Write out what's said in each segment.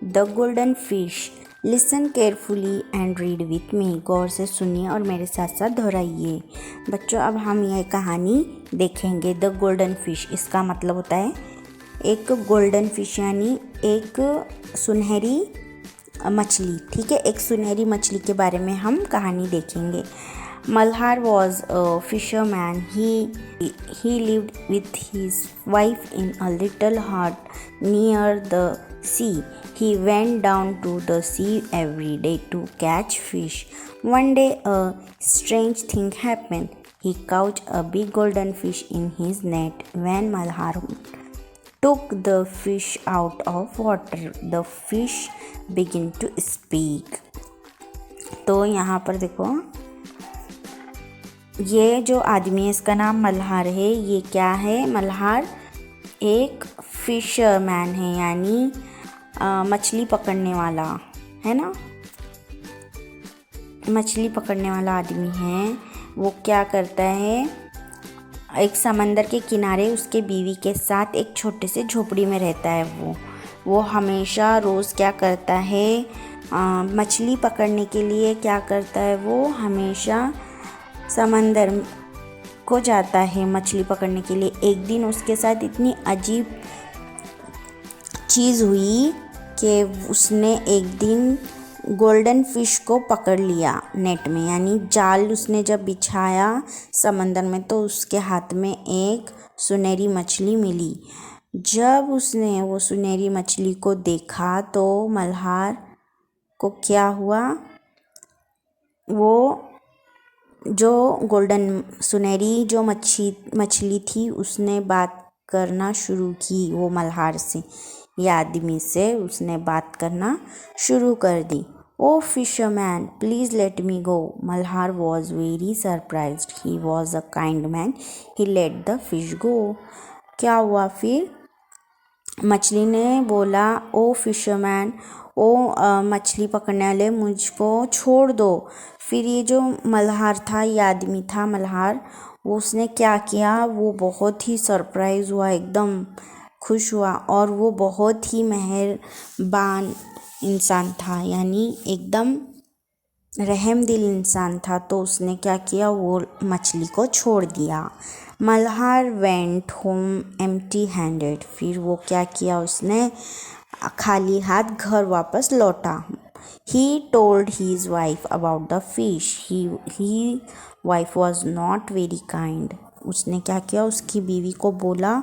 The golden fish. Listen carefully and read with me. गौर से सुनिए और मेरे साथ साथ दोहराइए। बच्चों, अब हम यह कहानी देखेंगे। द गोल्डन फिश, इसका मतलब होता है एक गोल्डन फिश, यानी एक सुनहरी मछली। ठीक है, एक सुनहरी मछली के बारे में हम कहानी देखेंगे। Malhar was a fisherman. He lived with his wife in a little hut near the sea. He went down to the sea every day to catch fish. One day a strange thing happened. He caught a big golden fish in his net. When Malhar took the fish out of water, the fish began to speak. तो यहाँ पर देखो, ये जो आदमी है इसका नाम मल्हार है। ये क्या है? मल्हार एक फिशरमैन है, यानी मछली पकड़ने वाला है ना, मछली पकड़ने वाला आदमी है। वो क्या करता है, एक समंदर के किनारे उसके बीवी के साथ एक छोटे से झोपड़ी में रहता है। वो हमेशा रोज़ क्या करता है, मछली पकड़ने के लिए क्या करता है, वो हमेशा समंदर को जाता है मछली पकड़ने के लिए। एक दिन उसके साथ इतनी अजीब चीज़ हुई कि उसने एक दिन गोल्डन फिश को पकड़ लिया नेट में, यानी जाल उसने जब बिछाया समंदर में तो उसके हाथ में एक सुनहरी मछली मिली। जब उसने वो सुनहरी मछली को देखा तो मल्हार को क्या हुआ, वो जो गोल्डन सुनहरी जो मछली थी उसने बात करना शुरू की। वो मल्हार से, या आदमी से उसने बात करना शुरू कर दी। Oh fisherman, please let me go. Malhar was very surprised. He was a kind man. He let the fish go. क्या हुआ फिर? मछली ने बोला, ओ फिशरमैन, ओ मछली पकड़ने वाले, मुझको छोड़ दो। फिर ये जो मल्हार था, ये आदमी था मल्हार, वो उसने क्या किया, वो बहुत ही सरप्राइज़ हुआ, एकदम खुश हुआ, और वो बहुत ही मेहरबान इंसान था, यानी एकदम रहम दिल इंसान था। तो उसने क्या किया, वो मछली को छोड़ दिया। Malhar went home empty handed. फिर वो क्या किया, उसने खाली हाथ घर वापस लौटा। He told his wife about the fish. He wife was not very kind. उसने क्या किया, उसकी बीवी को बोला,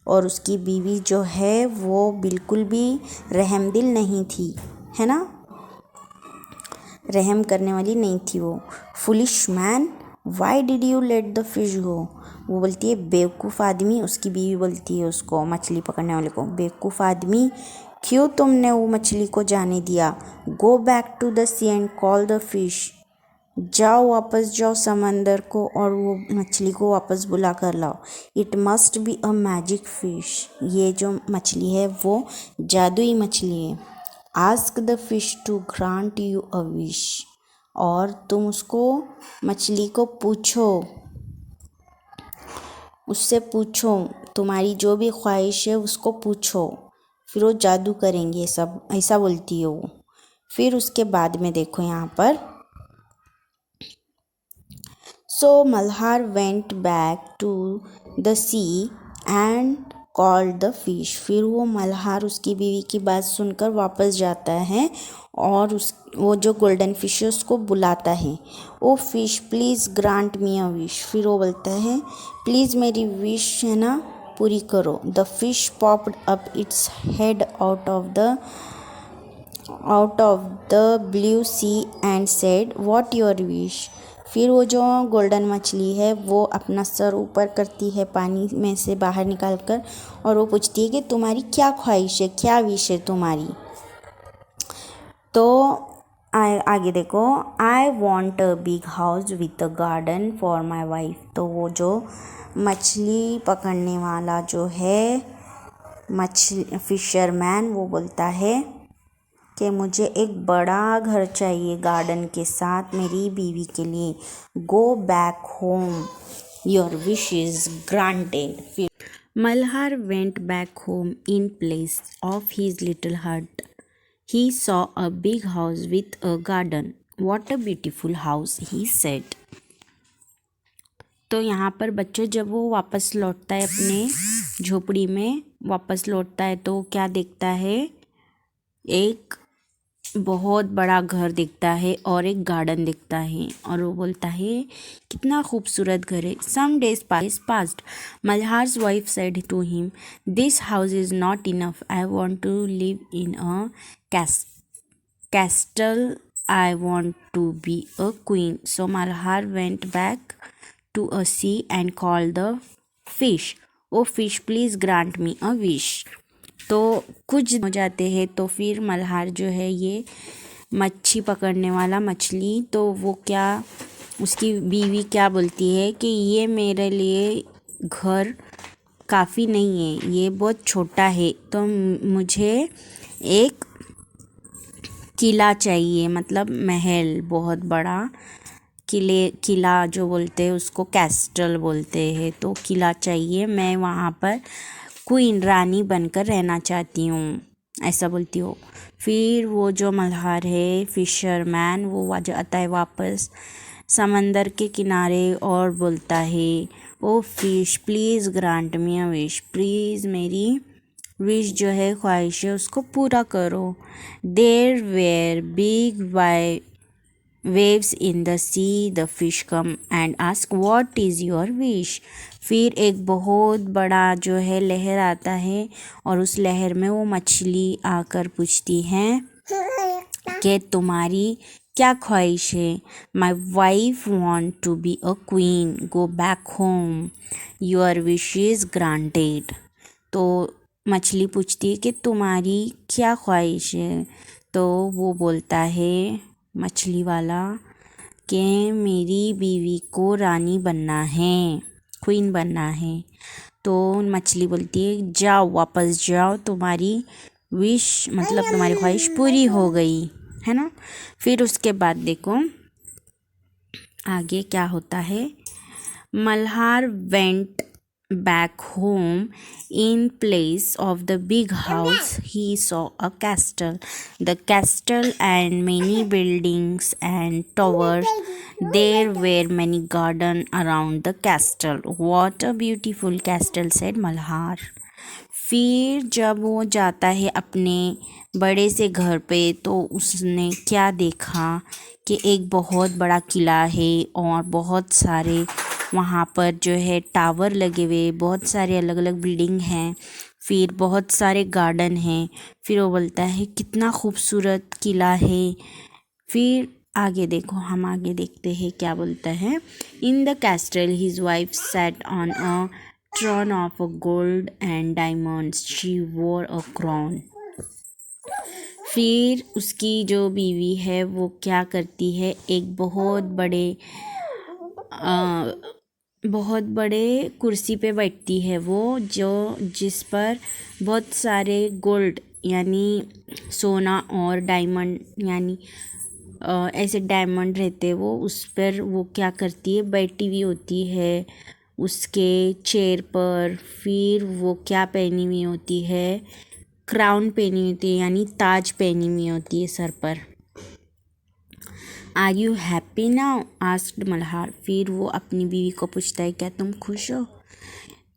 और उसकी बीवी जो है वो बिल्कुल भी रहमदिल नहीं थी, है ना, रहम करने वाली नहीं थी वो। Foolish man, why did you let the fish go. वो बोलती है बेवकूफ़ आदमी, उसकी बीवी बोलती है उसको, मछली पकड़ने वाले को, बेवकूफ़ आदमी, क्यों तुमने वो मछली को जाने दिया। Go back to the sea and call the fish. जाओ, वापस जाओ समंदर को और वो मछली को वापस बुला कर लाओ। It must be a magic fish. ये जो मछली है वो जादुई मछली है। Ask the fish to grant you a wish. और तुम उसको, मछली को पूछो, उससे पूछो, तुम्हारी जो भी ख्वाहिश है उसको पूछो, फिर वो जादू करेंगे सब, ऐसा बोलती है वो। फिर उसके बाद में देखो यहाँ पर, so Malhar went back to the sea and called the fish. फिर वो मल्हार उसकी बीवी की बात सुनकर वापस जाता है और वो जो गोल्डन फिश है उसको बुलाता है। Oh fish, please grant me a wish. फिर वो बोलता है, प्लीज़ मेरी विश है ना पूरी करो। The fish popped up its head out of the blue sea and said, what your wish. फिर वो जो गोल्डन मछली है वो अपना सर ऊपर करती है पानी में से बाहर निकाल कर, और वो पूछती है कि तुम्हारी क्या ख्वाहिश है, क्या विश है तुम्हारी। तो आगे देखो, I want a big house with a garden for my wife. तो वो जो मछली पकड़ने वाला जो है मछली फिशरमैन, वो बोलता है कि मुझे एक बड़ा घर चाहिए गार्डन के साथ मेरी बीवी के लिए। Go back home, your wish is granted. Malhar went back home in place of his little हट He saw a big house with a garden. What a beautiful house, he said. तो यहाँ पर बच्चों जब वो वापस लौटता है अपने झोपड़ी में वापस लौटता है तो क्या देखता है, एक बहुत बड़ा घर दिखता है और एक गार्डन दिखता है और वो बोलता है कितना खूबसूरत घर है. Some days passed. Malhar's wife said to him, this house is not enough. I want to live in a castle. I want to be a queen. So Malhar went back to a sea and called the fish. Oh fish, please grant me a wish. तो कुछ हो जाते हैं तो फिर मल्हार जो है ये मच्छी पकड़ने वाला मछली, तो वो क्या उसकी बीवी क्या बोलती है कि ये मेरे लिए घर काफ़ी नहीं है, ये बहुत छोटा है, तो मुझे एक किला चाहिए, मतलब महल, बहुत बड़ा किला जो बोलते हैं उसको कैस्टल बोलते हैं, तो किला चाहिए, मैं वहाँ पर क्वीन रानी बनकर रहना चाहती हूँ, ऐसा बोलती हो. फिर वो जो मल्हार है फिशरमैन वो आता है वापस समंदर के किनारे और बोलता है, oh fish please grant me a wish, please मेरी विश जो है ख्वाहिश है उसको पूरा करो. There were big waves in the sea. The fish come and ask what is your wish. फिर एक बहुत बड़ा जो है लहर आता है और उस लहर में वो मछली आकर पूछती है कि तुम्हारी क्या ख्वाहिश है. My wife want to be a queen. Go back home. Your wish is granted. तो मछली पूछती है कि तुम्हारी क्या ख्वाहिश है, तो वो बोलता है मछली वाला कि मेरी बीवी को रानी बनना है, क्वीन बनना है. तो मछली बोलती है जाओ वापस जाओ, तुम्हारी विश मतलब तुम्हारी ख्वाहिश पूरी हो गई है ना. फिर उसके बाद देखो आगे क्या होता है. Malhar went back home. In place of the big house he saw a castle. The castle and many buildings and towers. There were many gardens around the castle. What a beautiful castle, said Malhar. फिर जब वो जाता है अपने बड़े से घर पे तो उसने क्या देखा कि एक बहुत बड़ा किला है और बहुत सारे वहाँ पर जो है टावर लगे हुए, बहुत सारे अलग अलग बिल्डिंग हैं, फिर बहुत सारे गार्डन हैं. फिर वो बोलता है कितना खूबसूरत किला है. फिर आगे देखो, हम आगे देखते हैं क्या बोलता है. In the castle his wife sat on a Tron of a gold and diamonds. She वोर अ क्राउन. फिर उसकी जो बीवी है वो क्या करती है, एक बहुत बड़े कुर्सी पे बैठती है वो, जो जिस पर बहुत सारे गोल्ड यानी सोना और डायमंड यानी ऐसे डायमंड रहते, वो उस पर वो क्या करती है बैठी हुई होती है उसके चेयर पर. फिर वो क्या पहनी हुई होती है, क्राउन पहनी हुई होती है यानी ताज पहनी हुई होती है सर पर. Are you happy now, asked Malhar. फिर वो अपनी बीवी को पूछता है क्या तुम खुश हो.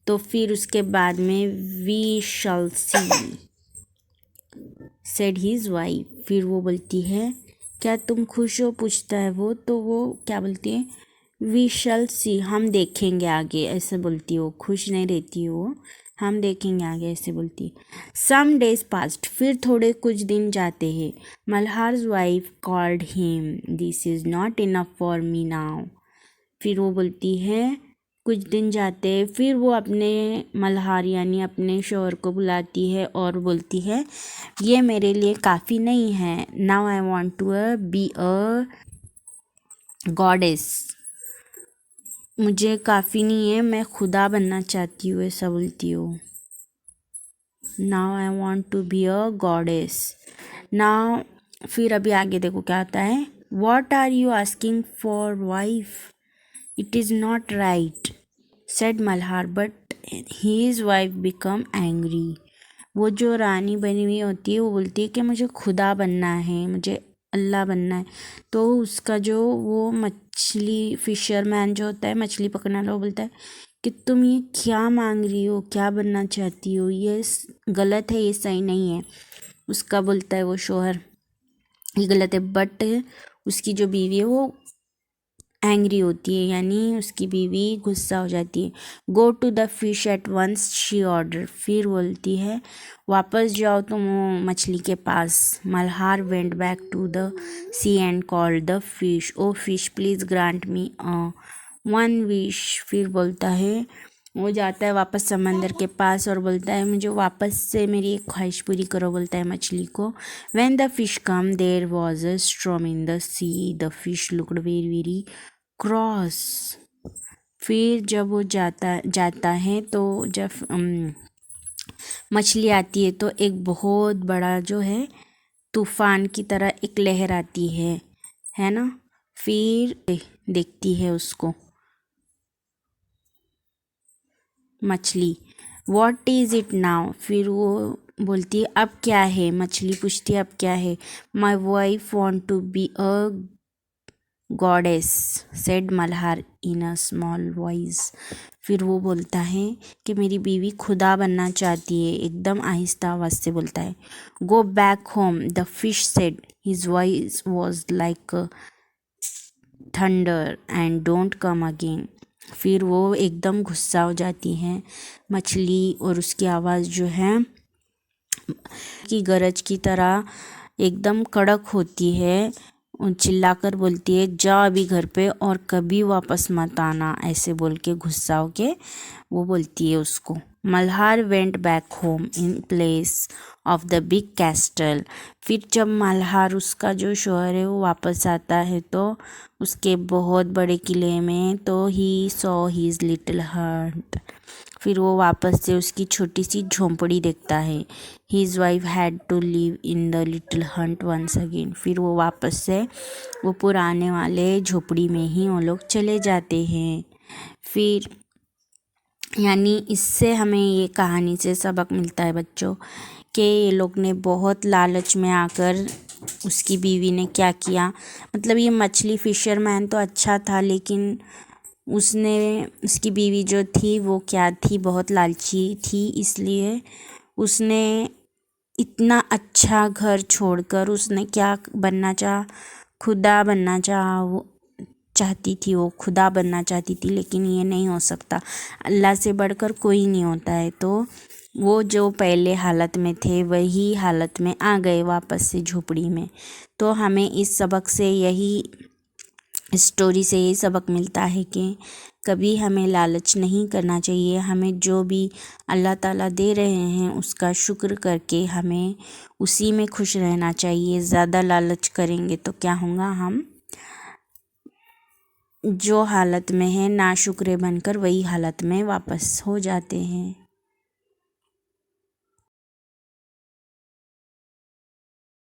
तो फिर उसके बाद में we shall see, said his wife. फिर वो बोलती है क्या तुम खुश हो, पूछता है वो, तो वो क्या बोलती है वी शल सी, हम देखेंगे आगे, ऐसे बोलती है वो, खुश नहीं रहती है वो, हम देखेंगे आगे ऐसे बोलती है. Some days passed. फिर थोड़े कुछ दिन जाते हैं. Malhar's wife called him. This is not enough for me now. फिर वो बोलती है कुछ दिन जाते हैं, फिर वो अपने मल्हार यानी अपने शौहर को बुलाती है और बोलती है ये मेरे लिए काफ़ी नहीं है. Now I want to be a goddess, मुझे काफ़ी नहीं है, मैं खुदा बनना चाहती हूँ, ऐसा बोलती हूँ. Now I want to be a goddess. Now फिर अभी आगे देखो क्या होता है. What are you asking for wife, it is not right, said Malhar. But his wife become angry. वो जो रानी बनी हुई होती है वो बोलती है कि मुझे खुदा बनना है, मुझे अल्लाह बनना है। तो उसका जो वो मछली फिशरमैन जो होता है, मछली पकड़ने वाला, वो बोलता है कि तुम ये क्या मांग रही हो, क्या बनना चाहती हो, ये गलत है, ये सही नहीं है। उसका बोलता है वो शोहर ये गलत है, बट उसकी जो बीवी है वो एंग्री होती है, यानी उसकी बीवी गुस्सा हो जाती है। Go to the fish at once she order, फिर बोलती है वापस जाओ तुम वो मछली के पास। Malhar went back to the sea and called the fish, oh fish please grant me one wish. फिर बोलता है, वो जाता है वापस समंदर के पास और बोलता है मुझे वापस से मेरी एक ख्वाहिश पूरी करो, बोलता है मछली को। When the fish come there was a storm in the sea, the fish looked very very cross. फिर जब वो जाता है तो जब मछली आती है तो एक बहुत बड़ा जो है तूफान की तरह एक लहर आती है ना। फिर देखती है उसको मछली, व्हाट इज़ इट नाउ। फिर वो बोलती है अब क्या है, मछली पूछती है अब क्या है। My wife want to be a goddess, said Malhar in a small voice. फिर वो बोलता है कि मेरी बीवी खुदा बनना चाहती है, एकदम आहिस्ता आवाज़ से बोलता है। Go back home, the fish said, his voice was like thunder, and don't come again. फिर वो एकदम गुस्सा हो जाती है मछली, और उसकी आवाज़ जो है की गरज की तरह एकदम कड़क होती है। चिल्लाकर बोलती है जा अभी घर पे और कभी वापस मत आना, ऐसे बोल के गुस्सा होके वो बोलती है उसको। Malhar went back home in place of the big castle. फिर जब मल्हार उसका जो शोहर है वो वापस आता है तो उसके बहुत बड़े किले में, तो ही सॉ हीज लिटिल हट। फिर वो वापस से उसकी छोटी सी झोंपड़ी देखता है। His wife had to live in the little hunt once again. फिर वो वापस से वो पुराने वाले झोपड़ी में ही वो लोग चले जाते हैं। फिर यानी इससे हमें ये कहानी से सबक मिलता है बच्चों कि ये लोग ने बहुत लालच में आकर उसकी बीवी ने क्या किया। मतलब ये मछली फिशरमैन तो अच्छा था, लेकिन उसने उसकी बीवी जो थी वो क्या थी, बहुत लालची थी, इसलिए उसने इतना अच्छा घर छोड़कर उसने क्या बनना खुदा बनना चाहती थी, वो खुदा बनना चाहती थी। लेकिन ये नहीं हो सकता, अल्लाह से बढ़कर कोई नहीं होता है। तो वो जो पहले हालत में थे वही हालत में आ गए वापस से झोपड़ी में। तो हमें इस सबक से स्टोरी से यही सबक मिलता है कि कभी हमें लालच नहीं करना चाहिए। हमें जो भी अल्लाह ताला दे रहे हैं उसका शुक्र करके हमें उसी में खुश रहना चाहिए। ज़्यादा लालच करेंगे तो क्या होगा, हम जो हालत में है नाशुक्रे बनकर वही हालत में वापस हो जाते हैं।